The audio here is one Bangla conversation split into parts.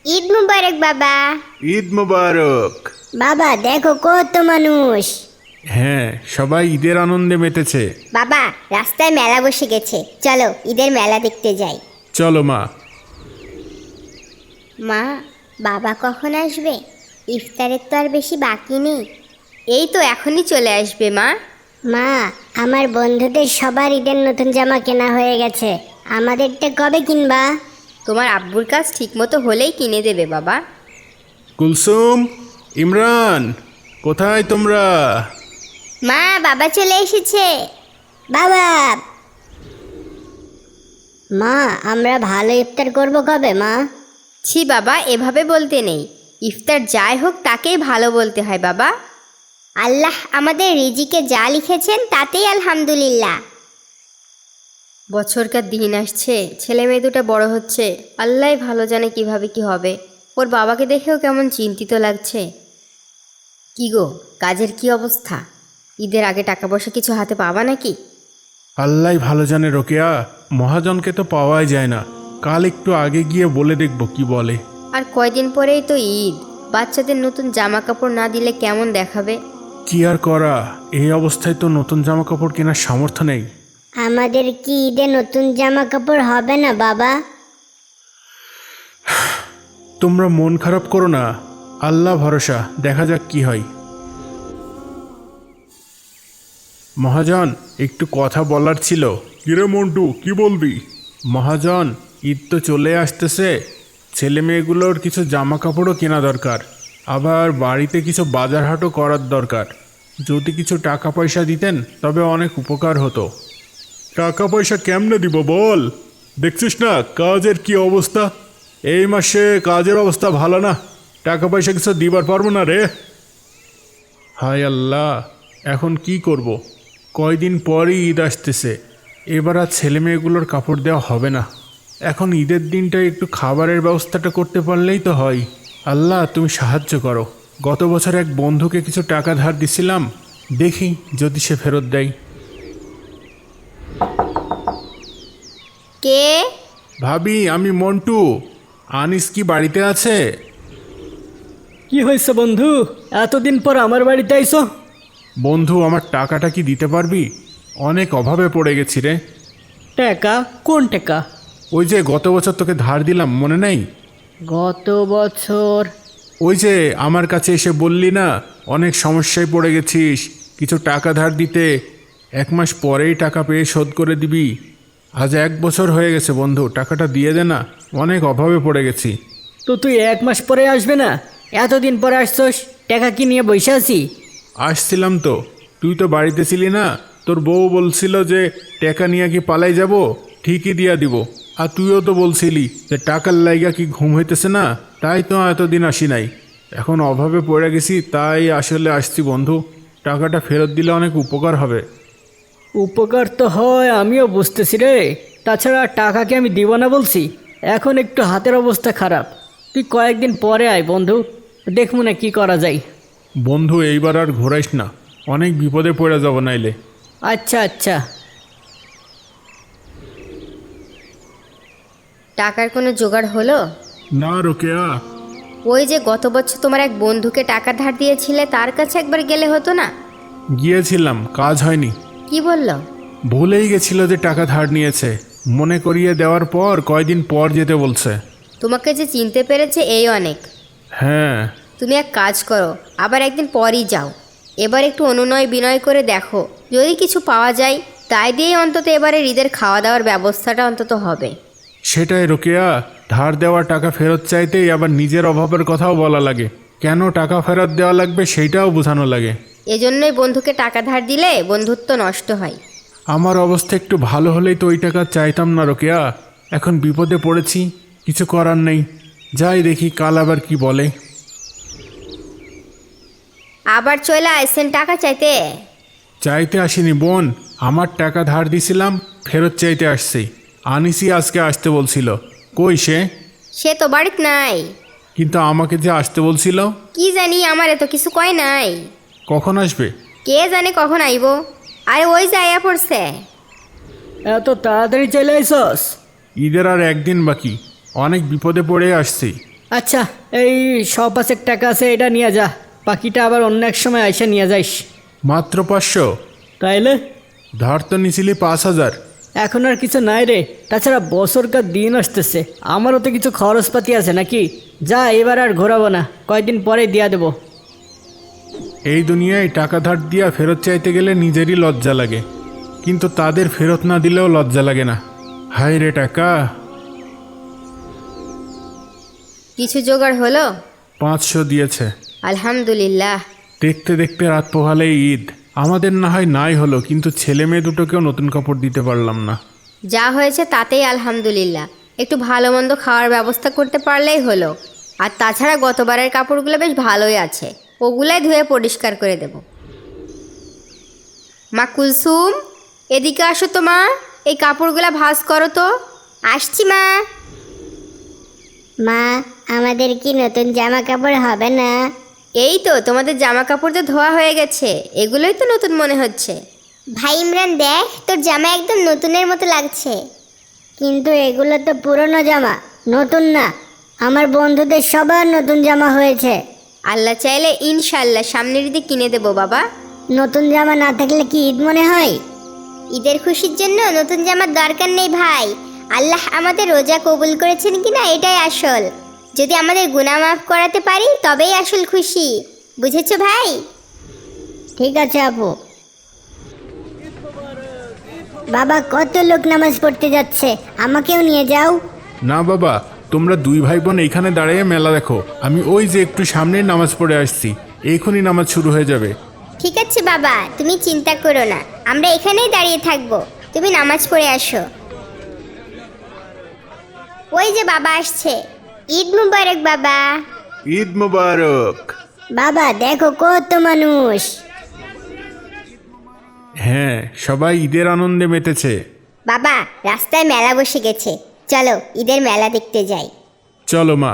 ঈদ মুবারক বাবা। ঈদ মুবারক। বাবা দেখো কত মানুষ। হ্যাঁ, সবাই ঈদের আনন্দে মেতেছে। বাবা রাস্তায় মেলা বসে গেছে, চলো ঈদের মেলা দেখতে যাই। চলো মা। মা, বাবা কখন আসবে? ইফতারের তো আর বেশি বাকি নেই। এই তো এখনই চলে আসবে মা। মা, আমার বন্ধুদের সবার ঈদের নতুন জামা কেনা হয়ে গেছে, আমাদেরটা কবে কিনবা? তোমার আব্বুর কাজ ঠিক মতো হলেই কিনে দেবে বাবা। কুলসুম, ইমরান, কোথায় তোমরা? মা, বাবা চলে এসেছে। বাবা। মা, আমরা ভালো ইফতার করব কবে মা? ছি বাবা, এভাবে বলতে নেই। ইফতার যাই হোক তাকেই ভালো বলতে হয় বাবা। আল্লাহ আমাদের রিজিকে যা লিখেছেন তাতেই আলহামদুলিল্লাহ। বছরকার দিন আসছে, ছেলে মেয়ে দুটো বড় হচ্ছে, আল্লাহ ভালো জানে কিভাবে কি হবে। ওর বাবাকে দেখেও কেমন চিন্তিত লাগছে। কি গো, কাজের কি অবস্থা? ঈদের আগে টাকা পয়সা কিছু হাতে পাবা নাকি? আল্লাহ ভালো জানে রোকেয়া, মহাজনকে তো পাওয়াই যায় না। কাল একটু আগে গিয়ে বলে দেখবো কি বলে। আর কয়দিন পরেই তো ঈদ, বাচ্চাদের নতুন জামা কাপড় না দিলে কেমন দেখাবে? কি আর করা, এই অবস্থায় তো নতুন জামা কাপড় কেনার সামর্থ্য নেই। আমাদের কি ঈদে নতুন জামা কাপড় হবে না বাবা? তোমরা মন খারাপ করো না, আল্লাহ ভরসা, দেখা যাক কি হয়। মহাজন, একটু কথা বলার ছিল। কিরে মন্টু, কি বলবি? মহাজন, ঈদ তো চলে আসতেছে, ছেলে মেয়েগুলোর কিছু জামা কাপড়ও কেনা দরকার, আবার বাড়িতে কিছু বাজার হাটও করার দরকার। যদি কিছু টাকা পয়সা দিতেন তবে অনেক উপকার হতো। টাকা পয়সা কেমনে দিব বল? দেখছিস না কাজের কি অবস্থা? এই মাসে কাজের অবস্থা ভালো না, টাকা পয়সা কিছু দিবার পারবো না রে। হায় আল্লাহ, এখন কি করব? কয়দিন পরই ঈদ আসতেছে, এবার আর ছেলে মেয়েগুলোর কাপড় দেওয়া হবে না। এখন ঈদের দিনটা একটু খাবারের ব্যবস্থাটা করতে পারলেই তো হয়। আল্লাহ তুমি সাহায্য করো। গত বছর এক বন্ধুকে কিছু টাকা ধার দিছিলাম, দেখি যদি সে ফেরত দেয়। কে? ভাবি, আমি মন্টু। আনিস কি বাড়িতে আছে? কি হয়েছে বন্ধু, এতদিন পর আমার বাড়িতে আইছো? বন্ধু, আমার টাকাটা কি দিতে পারবি? অনেক অভাবে পড়ে গেছি রে। টাকা? কোন টাকা? ওই যে গত বছর তোকে ধার দিলাম, মনে নেই? গত বছর? ওই যে আমার কাছে এসে বললি না অনেক সমস্যায় পড়ে গেছিস, কিছু টাকা ধার দিতে, 1 মাস পরেই টাকা পেয়ে শোধ করে দিবি। আজ 1 বছর হয়ে গেছে বন্ধু, টাকাটা দিয়ে দে না, অনেক অভাবে পড়ে গেছি। তো তুই 1 মাস পরে আসবে না? এতদিন পরে আসছস, টাকা কি নিয়ে বসে আছি? আসছিলাম তো, তুই তো বাড়িতে ছিলি না। তোর বউ বলছিল যে টাকা নিয়ে কি পালাই যাব, ঠিকই দিয়া দিব। আর তুইও তো বলছিলি যে টাকার লাইগা কি ঘুম হইতেছে না, তাই তো এতদিন আসি নাই। এখন অভাবে পড়ে গেছি, তাই আসলে আসছি বন্ধু। টাকাটা ফেরত দিলে অনেক উপকার হবে। উপকার তো হয়, আমিও বুঝতেছি রে। তাছাড়া টাকা কি আমি দিব না বলছি? এখন একটু হাতের অবস্থা খারাপ। তুই কয়েকদিন পরে আয় বন্ধু, দেখবো না কি করা যায়। বন্ধু, এইবার আর ঘোরাইস না, অনেক বিপদে পড়ে যাব নাইলে। আচ্ছা আচ্ছা। টাকার কোনো জোগাড় হলো? না রোকেয়া। ওই যে গত বছর তোমার এক বন্ধুকে টাকা ধার দিয়েছিলে, তার কাছে একবার গেলে হতো না? গিয়েছিলাম, কাজ হয়নি। কি বলল? ভুলেই গেছিল যে টাকা ধার নিয়েছে, মনে করিয়ে দেওয়ার পর কয়দিন পর যেতে বলছে। তোমাকে যে চিনতে পেরেছে এই অনেক। হ্যাঁ। তুমি এক কাজ করো, আবার একদিন পরই যাও। এবার একটু অনুনয় বিনয় করে দেখো, যদি কিছু পাওয়া যায় তাই দিয়েই অন্তত এবারে ঈদের খাওয়া দাওয়ার ব্যবস্থাটা অন্তত হবে। সেটাই রোকেয়া, ধার দেওয়া টাকা ফেরত চাইতেই আবার নিজের অভাবের কথাও বলা লাগে। কেন টাকা ফেরত দেওয়া লাগবে সেইটাও বোঝানো লাগে। এজন্যই বন্ধুকে টাকা ধার দিলে বন্ধুত্ব নষ্ট হয়। আমার অবস্থা একটু ভালো হলেই তো ওই টাকা চাইতাম না রোকেয়া। এখন বিপদে পড়েছি, কিছু করার নেই। যাই দেখি কাল আবার কি বলে। আবার চলে আসছেন টাকা চাইতে? চাইতে আসিনি বোন, আমার টাকা ধার দিছিলাম, ফেরত চাইতে আসছি। আনিসই আজকে আসতে বলছিল। কই সে? সে তো বাড়িতে নাই। কিন্তু আমাকে যে আসতে বলছিল। কি জানি, আমার এত কিছু কয় নাই। কখন আসবে? কে জানে কখন আইব। আরে ওই যে আয়া পড়ছে। এত তাড়াতাড়ি চলে আইসস? ঈদের আর একদিন বাকি, অনেক বিপদে পড়ে আসছি। আচ্ছা, এই 100 টাকা আছে, এটা নিয়ে যা। বাকিটা আবার অন্য এক সময় আইসা নিয়ে যাইস। মাত্র 500? তাইলে ধার তো নিছিলি 5000। এখন আর কিছু নাই রে। তাছাড়া বছরকার দিন আসতেছে, আমারও তো কিছু খরচপাতি আছে নাকি। যা, এবার আর ঘোরাবো না, কয়েকদিন পরে দিয়া দেবো। এই দুনিয়ায় টাকা ধার দিয়া ফেরত চাইতে গেলে নিজেরই লজ্জা লাগে, কিন্তু তাদের ফেরত না দিলেও লজ্জা লাগে না। হায় রে টাকা। কিছু জোগাড় হলো? 500 দিয়েছে। আলহামদুলিল্লাহ। দেখতে দেখতে রাত পোহালেই ঈদ। আমাদের না হয় নাই হলো, কিন্তু ছেলে মেয়ে দুটোকেও নতুন কাপড় দিতে পারলাম না। যা হয়েছে তাতেই আলহামদুলিল্লাহ। একটু ভালো মন্দ খাওয়ার ব্যবস্থা করতে পারলেই হলো। আর তাছাড়া গতবারের কাপড়গুলো বেশ ভালোই আছে, ওগুলাই ধুয়ে পরিষ্কার করে দেব। মা কুলসুম, এদিকে আসো তো মা, এই কাপড়গুলো ভাঁজ করো তো। আসছি মা। মা, আমাদের কি নতুন জামা কাপড় হবে না? এই তো তোমাদের জামা কাপড় তো ধোয়া হয়ে গেছে, এগুলোই তো নতুন মনে হচ্ছে। ভাই ইমরান, দেখ তোর জামা একদম নতুনের মতো লাগছে। কিন্তু এগুলো তো পুরনো জামা, নতুন না। আমার বন্ধুদের সবার নতুন জামা হয়েছে। আল্লাহ চাইলে ইনশাল্লাহ সামনের ঈদে কিনে দেবো বাবা। নতুন জামা না থাকলে কি ঈদ মনে হয়? ঈদের খুশির জন্য নতুন জামার দরকার নেই ভাই। আল্লাহ আমাদের রোজা কবুল করেছেন কিনা এটাই আসল। যদি আমাদের গুনাহ মাফ করাতে পারি তবেই আসল খুশি, বুঝেছো ভাই? ঠিক আছে আপু। বাবা, কত লোক নামাজ পড়তে যাচ্ছে, আমাকেও নিয়ে যাও। না বাবা, তোমরা 2 ভাই বোন এইখানে দাঁড়িয়ে মেলা দেখো, আমি ওই যে একটু সামনে নামাজ পড়ে আসছি, এখনই নামাজ শুরু হয়ে যাবে। ঠিক আছে বাবা, তুমি চিন্তা করো না, আমরা এখানেই দাঁড়িয়ে থাকবো, তুমি নামাজ পড়ে আসো। ওই যে বাবা আসছে। ঈদ মুবারক বাবা। ঈদ মুবারক। বাবা দেখো কত মানুষ। হ্যাঁ, সবাই ঈদের আনন্দে মেতেছে। বাবা, রাস্তায় মেলা বসে গেছে, চলো ঈদের মেলা দেখতে যাই। চলো মা।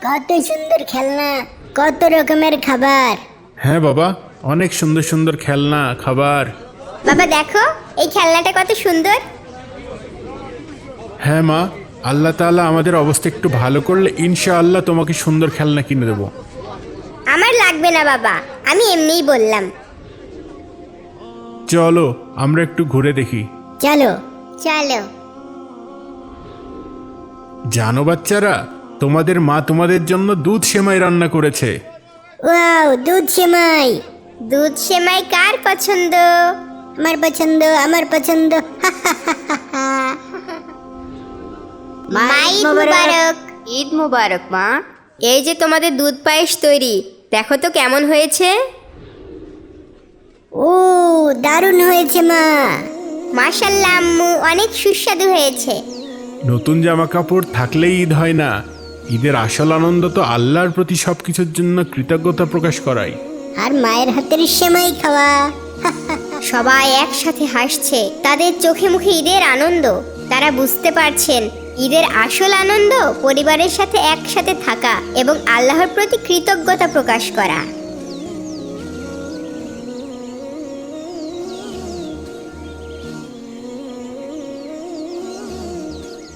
কত সুন্দর খেলনা, কত রকমের খাবার। হ্যাঁ বাবা, অনেক সুন্দর সুন্দর খেলনা, খাবার। বাবা দেখো, এই খেলনাটা কত সুন্দর। হ্যাঁ মা, আল্লাহ তাআলা আমাদের অবস্থা একটু ভালো করলে ইনশাআল্লাহ তোমাকে সুন্দর খেলনা কিনে দেবো। আমার লাগবে না বাবা, আমি এমনিই বললাম। চলো আমরা একটু ঘুরে দেখি। চলো চলো। জানো বাচ্চারা, তোমাদের মা তোমাদের জন্য দুধ সেমাই রান্না করেছে। ওয়াও, দুধ সেমাই। দুধ সেমাই কার পছন্দ? আমার পছন্দ, আমার পছন্দ। ঈদ মুবারক। ঈদ মুবারক মা। এই যে তোমাদের দুধ পায়েস তৈরি, দেখো তো কেমন হয়েছে। ও, দারুণ হয়েছে মা। মাশাআল্লাহ আম্মু, অনেক সুস্বাদু হয়েছে। নতুন জামা কাপড় থাকলেই ঈদ হয় না, ঈদের আসল আনন্দ তো আল্লাহর প্রতি সবকিছুর জন্য কৃতজ্ঞতা প্রকাশ করাই। আর মায়ের হাতের সেমাই খাওয়া। সবাই একসাথে হাসছে, তাদের চোখে মুখে ঈদের আনন্দ। তারা বুঝতে পারছেন ঈদের আসল আনন্দ পরিবারের সাথে একসাথে থাকা এবং আল্লাহর প্রতি কৃতজ্ঞতা প্রকাশ করা।